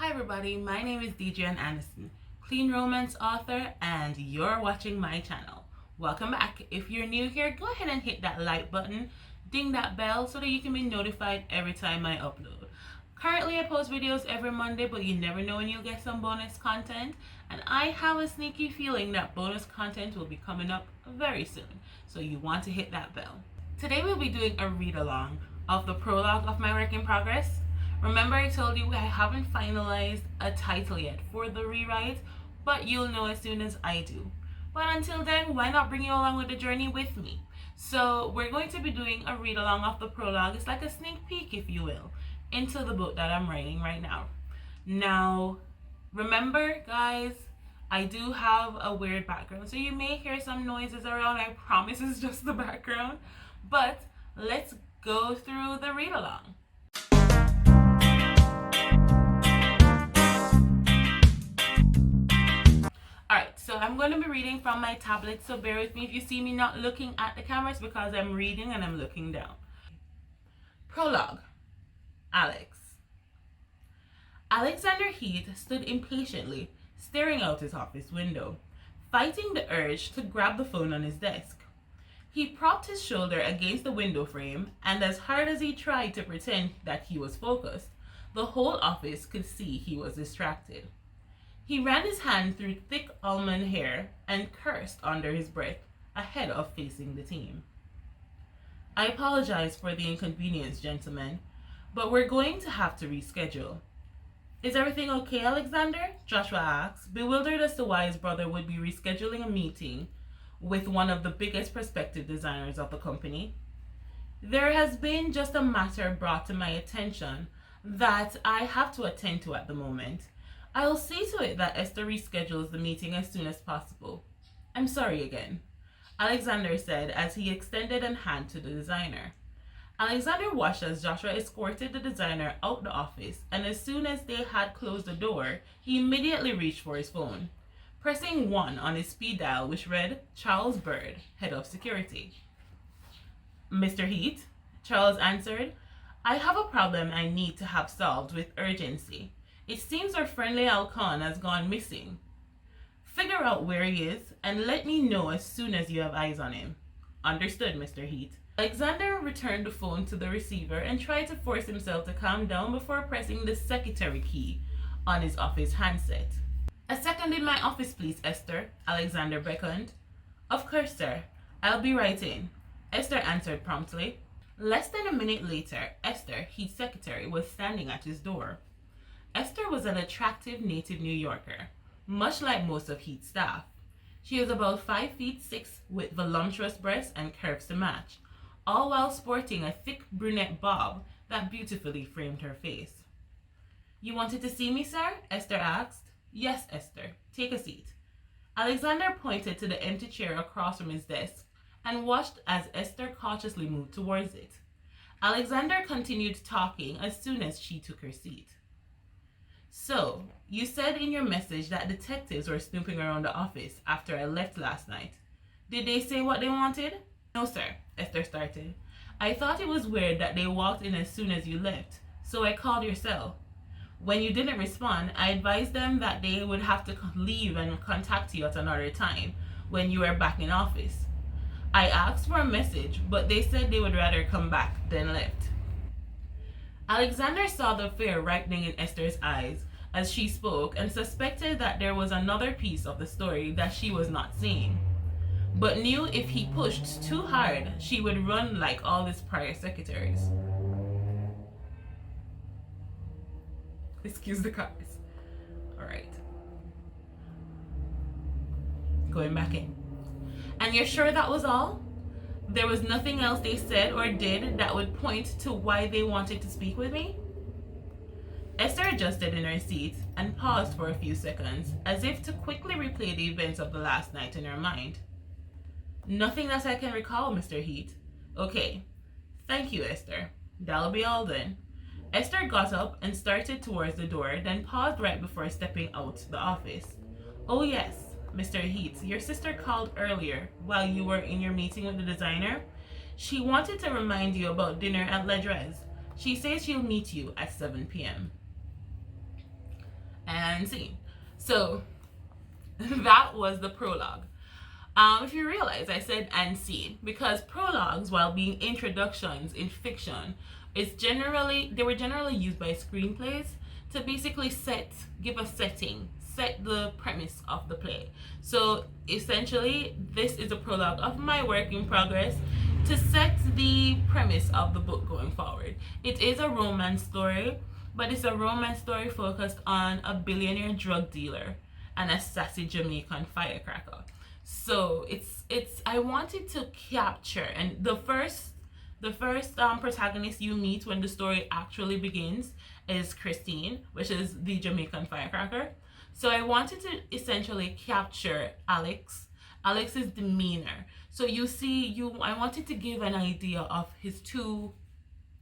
Hi everybody, my name is deidre-ann, clean romance author, and you're watching my channel. Welcome back. If you're new here, go ahead and hit that like button, ding that bell so that you can be notified every time I upload. Currently I post videos every Monday, but you never know when you'll get some bonus content, and I have a sneaky feeling that bonus content will be coming up very soon, so you want to hit that bell. Today we'll be doing a read along of the prologue of my work in progress. Remember I told you I haven't finalized a title yet for the rewrite, but you'll know as soon as I do. But until then, why not bring you along with the journey with me? So we're going to be doing a read along of the prologue. It's like a sneak peek, if you will, into the book that I'm writing right now. Now, remember guys, I do have a weird background, so you may hear some noises around. I promise it's just the background. But let's go through the read along. Alright, so I'm going to be reading from my tablet, so bear with me if you see me not looking at the cameras because I'm reading and I'm looking down. Prologue. Alex. Alexander Heath stood impatiently, staring out his office window, fighting the urge to grab the phone on his desk. He propped his shoulder against the window frame, and as hard as he tried to pretend that he was focused, the whole office could see he was distracted. He ran his hand through thick almond hair and cursed under his breath ahead of facing the team. I apologize for the inconvenience, gentlemen, but we're going to have to reschedule. Is everything okay, Alexander? Joshua asked, bewildered as to why his brother would be rescheduling a meeting with one of the biggest prospective designers of the company. There has been just a matter brought to my attention that I have to attend to at the moment. I'll see to it that Esther reschedules the meeting as soon as possible. I'm sorry again, Alexander said as he extended a hand to the designer. Alexander watched as Joshua escorted the designer out the office, and as soon as they had closed the door, he immediately reached for his phone, pressing 1 on his speed dial, which read Charles Bird, Head of Security. Mr. Heath, Charles answered, I have a problem I need to have solved with urgency. It seems our friendly Alcon has gone missing. Figure out where he is and let me know as soon as you have eyes on him. Understood, Mr. Heath. Alexander returned the phone to the receiver and tried to force himself to calm down before pressing the secretary key on his office handset. A second in my office, please, Esther, Alexander beckoned. Of course, sir. I'll be right in, Esther answered promptly. Less than a minute later, Esther, Heath's secretary, was standing at his door. Esther was an attractive native New Yorker, much like most of Heath's staff. She was about 5'6" with voluptuous breasts and curves to match, all while sporting a thick brunette bob that beautifully framed her face. You wanted to see me, sir? Esther asked. Yes, Esther. Take a seat. Alexander pointed to the empty chair across from his desk and watched as Esther cautiously moved towards it. Alexander continued talking as soon as she took her seat. So, you said in your message that detectives were snooping around the office after I left last night. Did they say what they wanted? No, sir, Esther started. I thought it was weird that they walked in as soon as you left, so I called your cell. When you didn't respond, I advised them that they would have to leave and contact you at another time when you were back in office. I asked for a message, but they said they would rather come back than left. Alexander saw the fear ripening in Esther's eyes as she spoke and suspected that there was another piece of the story that she was not seeing, but knew if he pushed too hard, she would run like all his prior secretaries. Excuse the cars. Alright. Going back in. And you're sure that was all? There was nothing else they said or did that would point to why they wanted to speak with me? Esther adjusted in her seat and paused for a few seconds, as if to quickly replay the events of the last night in her mind. Nothing that I can recall, Mr. Heath. Okay. Thank you, Esther. That'll be all then. Esther got up and started towards the door, then paused right before stepping out the office. Oh yes, Mr. Heath, your sister called earlier while you were in your meeting with the designer. She wanted to remind you about dinner at Ledres. She says she'll meet you at 7 p.m. and scene. So that was the prologue. If you realize, I said and scene because prologues, while being introductions in fiction, they were generally used by screenplays to basically give a setting, set the premise of the play. So essentially, this is a prologue of my work in progress to set the premise of the book going forward. It is a romance story, but it's a romance story focused on a billionaire drug dealer and a sassy Jamaican firecracker. So I wanted to capture, and the first protagonist you meet when the story actually begins is Christine, which is the Jamaican firecracker. So I wanted to essentially capture Alex's demeanor. So I wanted to give an idea of the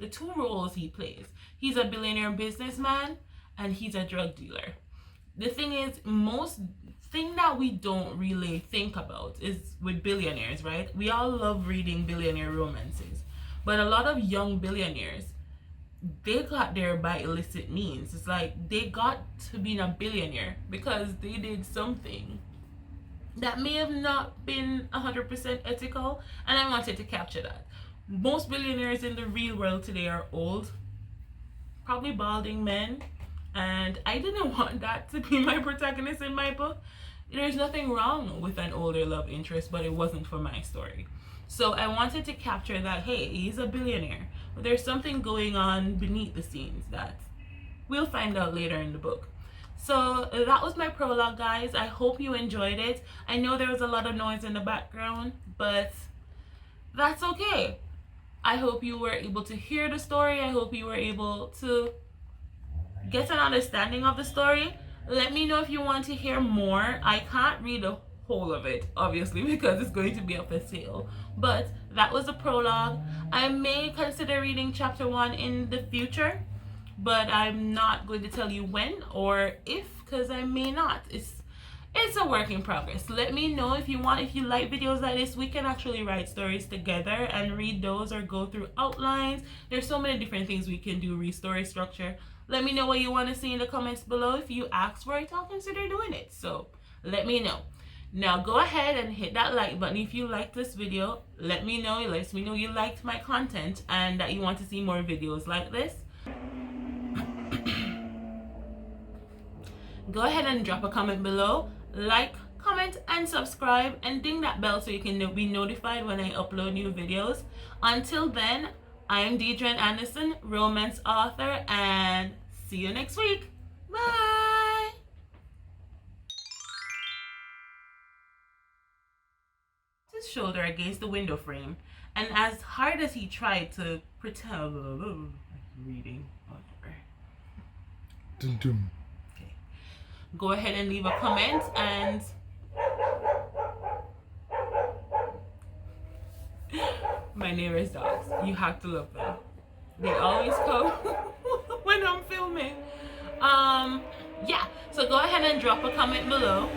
two roles he plays. He's a billionaire businessman and he's a drug dealer. The thing is, most thing that we don't really think about is with billionaires, right? We all love reading billionaire romances, but a lot of young billionaires, they got there by illicit means. It's like they got to being a billionaire because they did something that may have not been 100% ethical, and I wanted to capture that. Most billionaires in the real world today are old, probably balding men, and I didn't want that to be my protagonist in my book. There's nothing wrong with an older love interest, but it wasn't for my story. So I wanted to capture that, hey, he's a billionaire, but there's something going on beneath the scenes that we'll find out later in the book. So that was my prologue, guys. I hope you enjoyed it. I know there was a lot of noise in the background, but that's okay. I hope you were able to hear the story. I hope you were able to get an understanding of the story. Let me know if you want to hear more. I can't read the whole of it, obviously, because it's going to be up for sale. But that was the prologue. I may consider reading chapter 1 in the future, but I'm not going to tell you when or if, because I may not. It's a work in progress. Let me know if you like videos like this. We can actually write stories together and read those or go through outlines. There's so many different things we can do, story structure. Let me know what you want to see in the comments below. If you ask for it, I'll consider doing it. So let me know. Now go ahead and hit that like button if you liked this video. Let me know. It lets me know you liked my content and that you want to see more videos like this. Go ahead and drop a comment below. Like, comment, and subscribe, and ding that bell so you can be notified when I upload new videos. Until then, I am Deidre-ann, romance author, and see you next week. Bye! His shoulder against the window frame, and as hard as he tried to pretend reading, whatever. Dum dum. Okay. Go ahead and leave a comment, and my neighbor's dogs, you have to love them. They always come when I'm filming. Yeah, so go ahead and drop a comment below.